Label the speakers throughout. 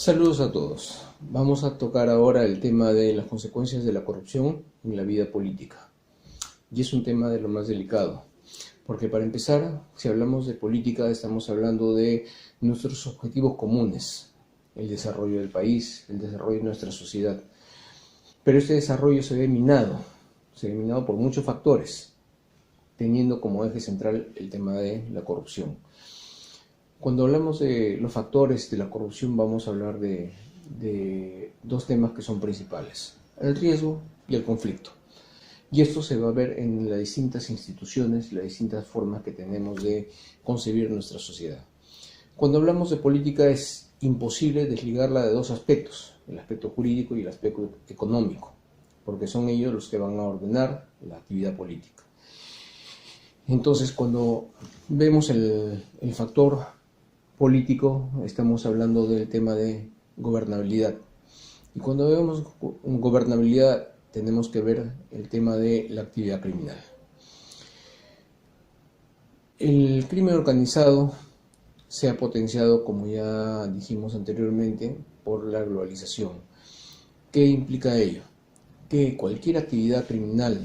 Speaker 1: Saludos a todos. Vamos a tocar ahora el tema de las consecuencias de la corrupción en la vida política. Y es un tema de lo más delicado, porque para empezar, si hablamos de política, estamos hablando de nuestros objetivos comunes, el desarrollo del país, el desarrollo de nuestra sociedad. Pero este desarrollo se ve minado por muchos factores, teniendo como eje central el tema de la corrupción. Cuando hablamos de los factores de la corrupción vamos a hablar de dos temas que son principales, el riesgo y el conflicto. Y esto se va a ver en las distintas instituciones, las distintas formas que tenemos de concebir nuestra sociedad. Cuando hablamos de política es imposible desligarla de dos aspectos, el aspecto jurídico y el aspecto económico, porque son ellos los que van a ordenar la actividad política. Entonces, cuando vemos el factor político, estamos hablando del tema de gobernabilidad. Y cuando vemos gobernabilidad, tenemos que ver el tema de la actividad criminal. El crimen organizado se ha potenciado, como ya dijimos anteriormente, por la globalización. ¿Qué implica ello? Que cualquier actividad criminal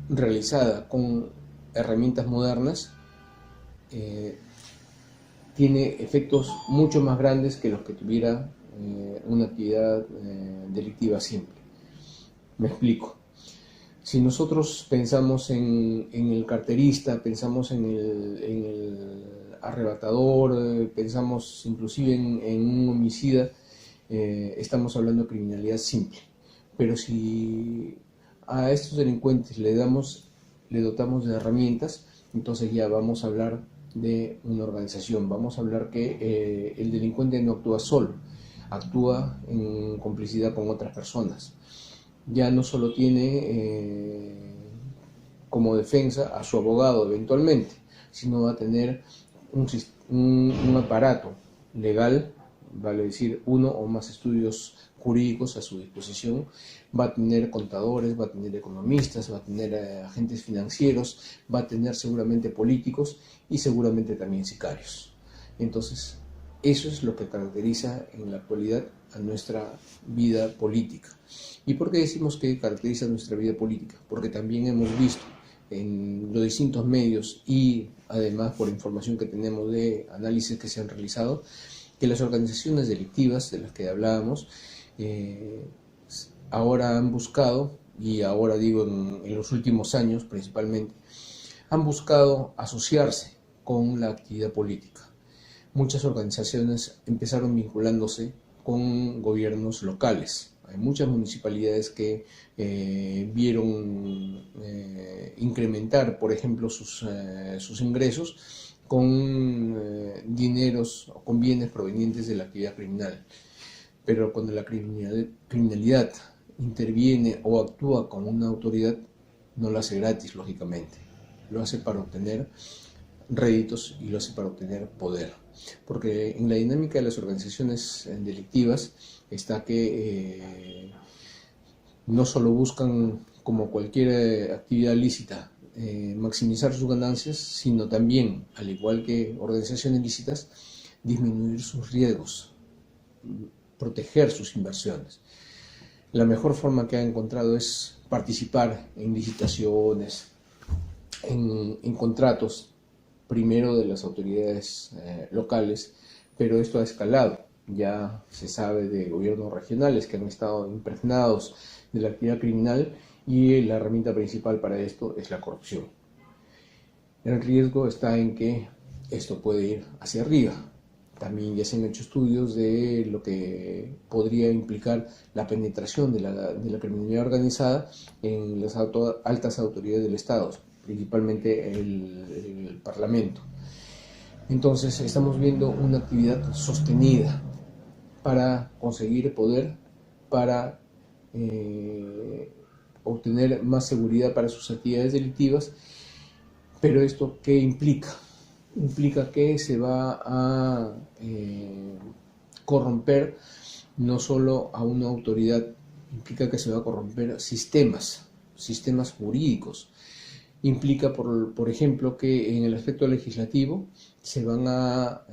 Speaker 1: realizada con herramientas modernas tiene efectos mucho más grandes que los que tuviera una actividad delictiva simple. Me explico. Si nosotros pensamos en el carterista, pensamos en el arrebatador, pensamos inclusive en un homicida, estamos hablando de criminalidad simple. Pero si a estos delincuentes le dotamos de herramientas, entonces ya vamos a hablar de una organización, vamos a hablar que el delincuente no actúa solo, actúa en complicidad con otras personas. Ya no solo tiene como defensa a su abogado eventualmente, sino va a tener un aparato legal, vale decir, uno o más estudios jurídicos a su disposición, va a tener contadores, va a tener economistas, va a tener agentes financieros, va a tener seguramente políticos y seguramente también sicarios. Entonces, eso es lo que caracteriza en la actualidad a nuestra vida política. ¿Y por qué decimos que caracteriza nuestra vida política? Porque también hemos visto en los distintos medios y además por información que tenemos de análisis que se han realizado, que las organizaciones delictivas de las que hablábamos ahora han buscado, y ahora digo en los últimos años principalmente, han buscado asociarse con la actividad política. Muchas organizaciones empezaron vinculándose con gobiernos locales. Hay muchas municipalidades que vieron incrementar, por ejemplo, sus ingresos con dineros o con bienes provenientes de la actividad criminal. Pero cuando la criminalidad interviene o actúa como una autoridad, no lo hace gratis, lógicamente. Lo hace para obtener réditos y lo hace para obtener poder. Porque en la dinámica de las organizaciones delictivas está que no solo buscan, como cualquier actividad lícita, maximizar sus ganancias, sino también, al igual que organizaciones lícitas, disminuir sus riesgos, proteger sus inversiones. La mejor forma que ha encontrado es participar en licitaciones, en contratos, primero de las autoridades locales, pero esto ha escalado. Ya se sabe de gobiernos regionales que han estado impregnados de la actividad criminal y la herramienta principal para esto es la corrupción. El riesgo está en que esto puede ir hacia arriba. También ya se han hecho estudios de lo que podría implicar la penetración de la criminalidad organizada en las altas autoridades del Estado, principalmente el Parlamento. Entonces estamos viendo una actividad sostenida para conseguir poder, para obtener más seguridad para sus actividades delictivas. Pero esto, ¿qué implica? Implica que se va a corromper no solo a una autoridad, implica que se va a corromper sistemas jurídicos. Implica, por ejemplo, que en el aspecto legislativo se van a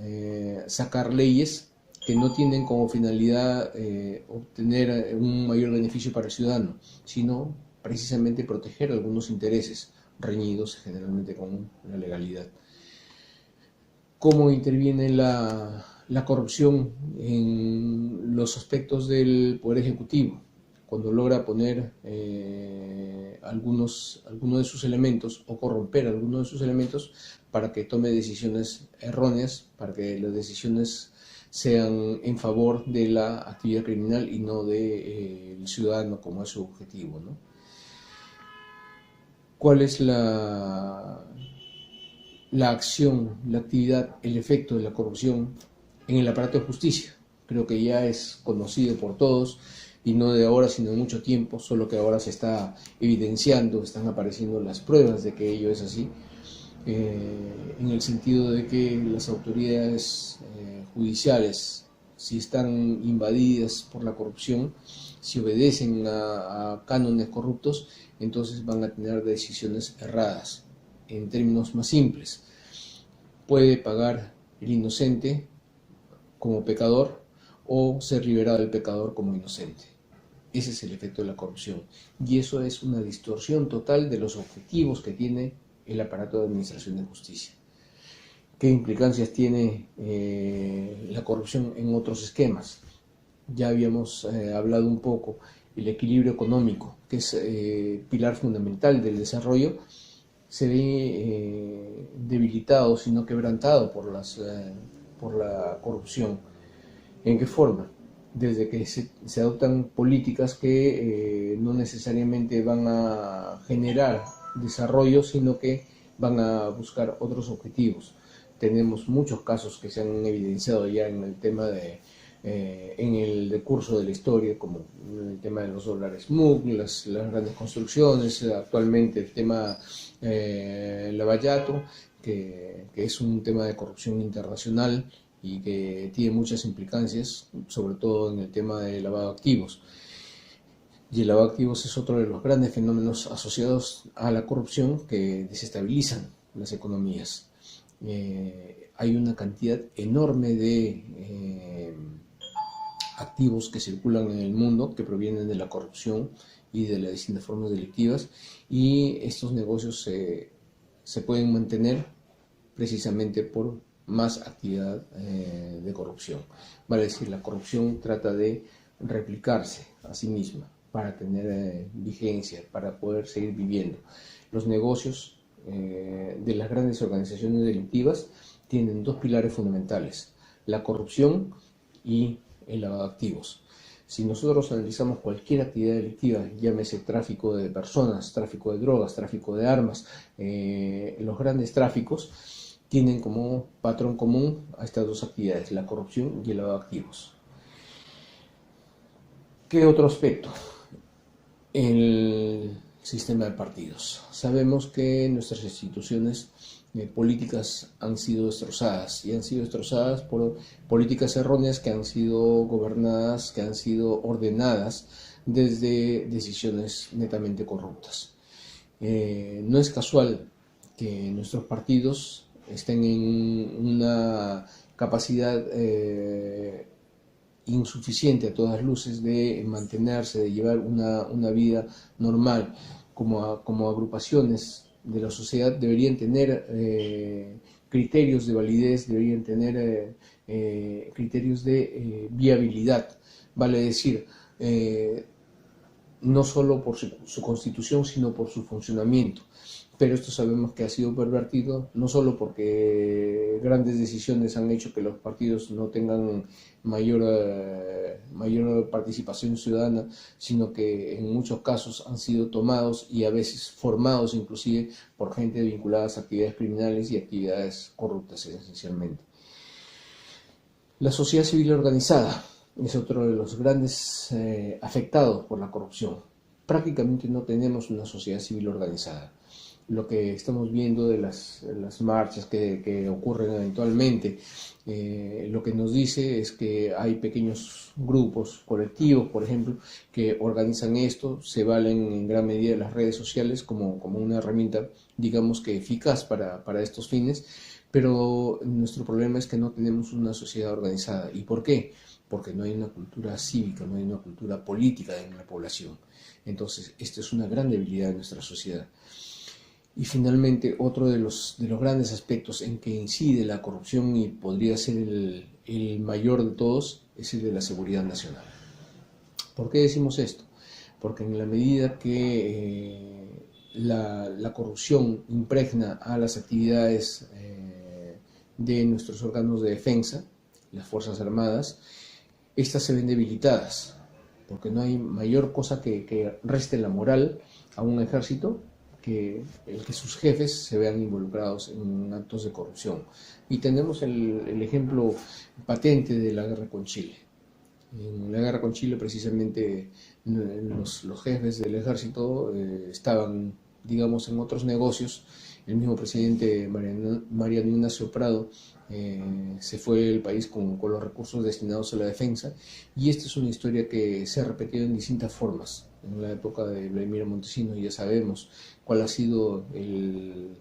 Speaker 1: sacar leyes que no tienen como finalidad obtener un mayor beneficio para el ciudadano, sino precisamente proteger algunos intereses reñidos generalmente con la legalidad. ¿Cómo interviene la corrupción en los aspectos del Poder Ejecutivo? Cuando logra poner algunos de sus elementos o corromper algunos de sus elementos para que tome decisiones erróneas, para que las decisiones sean en favor de la actividad criminal y no del ciudadano como es su objetivo, ¿no? ¿Cuál es la acción, la actividad, el efecto de la corrupción en el aparato de justicia? Creo que ya es conocido por todos, y no de ahora, sino de mucho tiempo, solo que ahora se está evidenciando, están apareciendo las pruebas de que ello es así, en el sentido de que las autoridades judiciales, si están invadidas por la corrupción, si obedecen a cánones corruptos, entonces van a tener decisiones erradas. En términos más simples, puede pagar el inocente como pecador o ser liberado el pecador como inocente. Ese es el efecto de la corrupción, y eso es una distorsión total de los objetivos que tiene el aparato de administración de justicia. ¿Qué implicancias tiene la corrupción en otros esquemas? Ya habíamos hablado un poco el equilibrio económico, que es pilar fundamental del desarrollo, se ve debilitado, sino quebrantado por la corrupción. ¿En qué forma? Desde que se adoptan políticas que no necesariamente van a generar desarrollo, sino que van a buscar otros objetivos. Tenemos muchos casos que se han evidenciado ya en el tema en el decurso de la historia, como el tema de los dólares MUC, las grandes construcciones, actualmente el tema Lavallato, que es un tema de corrupción internacional y que tiene muchas implicancias, sobre todo en el tema de lavado de activos. Y el lavado de activos es otro de los grandes fenómenos asociados a la corrupción que desestabilizan las economías. Hay una cantidad enorme de activos que circulan en el mundo que provienen de la corrupción y de las distintas formas delictivas, y estos negocios se pueden mantener precisamente por más actividad de corrupción. Vale decir, la corrupción trata de replicarse a sí misma para tener vigencia, para poder seguir viviendo. Los negocios de las grandes organizaciones delictivas tienen dos pilares fundamentales: la corrupción y el lavado de activos. Si nosotros analizamos cualquier actividad delictiva, llámese tráfico de personas, tráfico de drogas, tráfico de armas, los grandes tráficos tienen como patrón común a estas dos actividades, la corrupción y el lavado de activos. ¿Qué otro aspecto? El sistema de partidos. Sabemos que nuestras instituciones políticas han sido destrozadas, y han sido destrozadas por políticas erróneas que han sido gobernadas, que han sido ordenadas desde decisiones netamente corruptas. No es casual que nuestros partidos estén en una capacidad insuficiente a todas luces de mantenerse, de llevar una vida normal. Como agrupaciones de la sociedad deberían tener criterios de validez, deberían tener criterios de viabilidad, vale decir, no solo por su constitución, sino por su funcionamiento. Pero esto sabemos que ha sido pervertido, no solo porque grandes decisiones han hecho que los partidos no tengan mayor participación ciudadana, sino que en muchos casos han sido tomados y a veces formados inclusive por gente vinculada a actividades criminales y actividades corruptas esencialmente. La sociedad civil organizada es otro de los grandes afectados por la corrupción. Prácticamente no tenemos una sociedad civil organizada. lo que estamos viendo de las marchas que ocurren eventualmente, lo que nos dice es que hay pequeños grupos, colectivos, por ejemplo, que organizan esto, se valen en gran medida de las redes sociales como una herramienta, digamos que eficaz para estos fines, pero nuestro problema es que no tenemos una sociedad organizada. ¿Y por qué? Porque no hay una cultura cívica, no hay una cultura política en la población. Entonces, esta es una gran debilidad de nuestra sociedad. Y finalmente, otro de los grandes aspectos en que incide la corrupción y podría ser el mayor de todos es el de la seguridad nacional. ¿Por qué decimos esto? Porque en la medida que la corrupción impregna a las actividades de nuestros órganos de defensa, las Fuerzas Armadas, estas se ven debilitadas, porque no hay mayor cosa que reste la moral a un ejército que el que sus jefes se vean involucrados en actos de corrupción. Y tenemos el ejemplo patente de la guerra con Chile. En la guerra con Chile, precisamente, los jefes del ejército estaban, digamos, en otros negocios. El mismo presidente Mariano Ignacio Prado se fue del país con los recursos destinados a la defensa, y esta es una historia que se ha repetido en distintas formas. En la época de Vladimiro Montesinos ya sabemos cuál ha sido el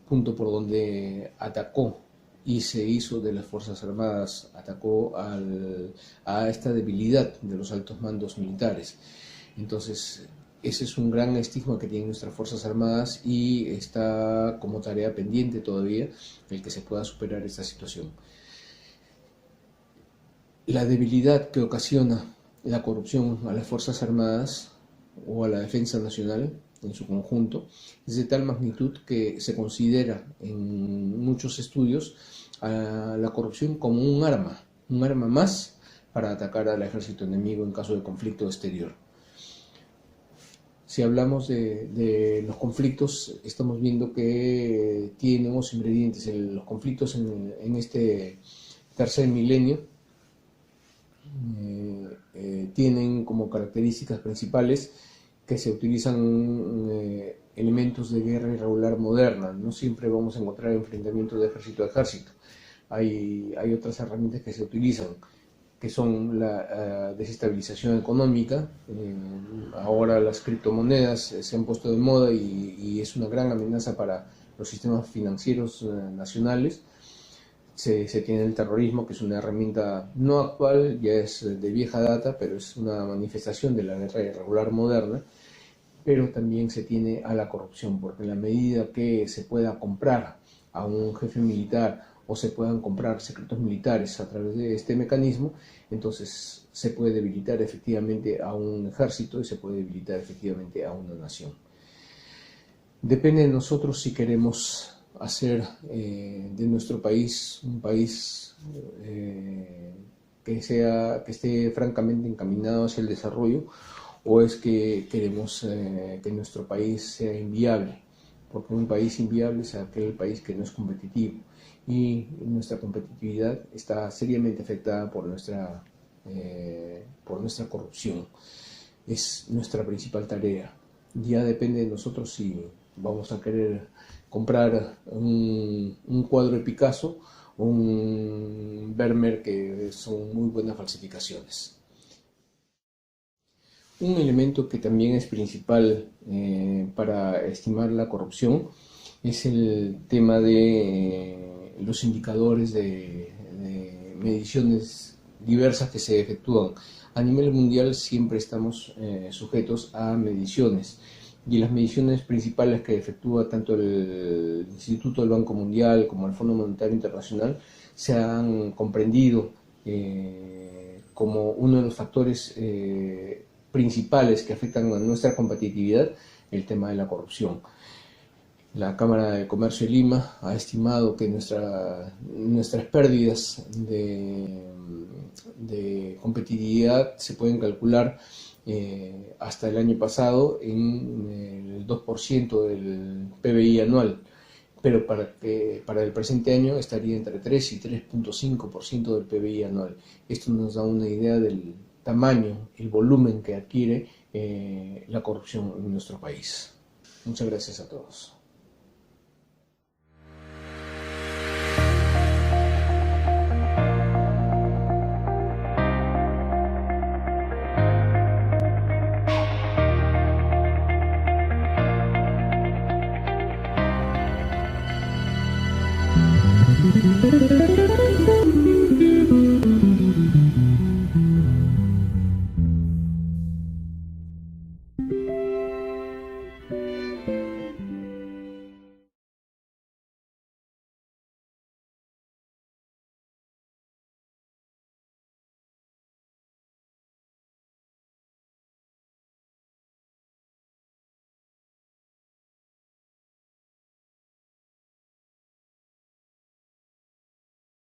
Speaker 1: punto por donde atacó y se hizo de las Fuerzas Armadas, atacó a esta debilidad de los altos mandos militares. Entonces, ese es un gran estigma que tienen nuestras Fuerzas Armadas y está como tarea pendiente todavía el que se pueda superar esta situación. La debilidad que ocasiona la corrupción a las Fuerzas Armadas o a la defensa nacional en su conjunto es de tal magnitud que se considera en muchos estudios a la corrupción como un arma más para atacar al ejército enemigo en caso de conflicto exterior. Si hablamos de los conflictos, estamos viendo que tienen unos ingredientes. Los conflictos en este tercer milenio tienen como características principales que se utilizan elementos de guerra irregular moderna. No siempre vamos a encontrar enfrentamientos de ejército a ejército. Hay otras herramientas que se utilizan, que son la desestabilización económica. Ahora las criptomonedas se han puesto de moda y es una gran amenaza para los sistemas financieros nacionales. Se tiene el terrorismo, que es una herramienta no actual, ya es de vieja data, pero es una manifestación de la guerra irregular moderna. Pero también se tiene a la corrupción, porque en la medida que se pueda comprar a un jefe militar o se puedan comprar secretos militares a través de este mecanismo, entonces se puede debilitar efectivamente a un ejército y se puede debilitar efectivamente a una nación. Depende de nosotros si queremos hacer de nuestro país un país que esté francamente encaminado hacia el desarrollo, o es que queremos que nuestro país sea inviable, porque un país inviable es aquel país que no es competitivo, y nuestra competitividad está seriamente afectada por nuestra corrupción. Es nuestra principal tarea. Ya depende de nosotros si vamos a querer comprar un cuadro de Picasso o un Vermeer, que son muy buenas falsificaciones. Un elemento que también es principal para estimar la corrupción es el tema de los indicadores de mediciones diversas que se efectúan. A nivel mundial siempre estamos sujetos a mediciones, y las mediciones principales que efectúa tanto el Instituto del Banco Mundial como el Fondo Monetario Internacional se han comprendido como uno de los factores principales que afectan a nuestra competitividad, el tema de la corrupción. La Cámara de Comercio de Lima ha estimado que nuestras pérdidas de competitividad se pueden calcular hasta el año pasado en el 2% del PBI anual, pero para el presente año estaría entre 3 y 3.5% del PBI anual. Esto nos da una idea del tamaño, el volumen que adquiere la corrupción en nuestro país. Muchas gracias a todos.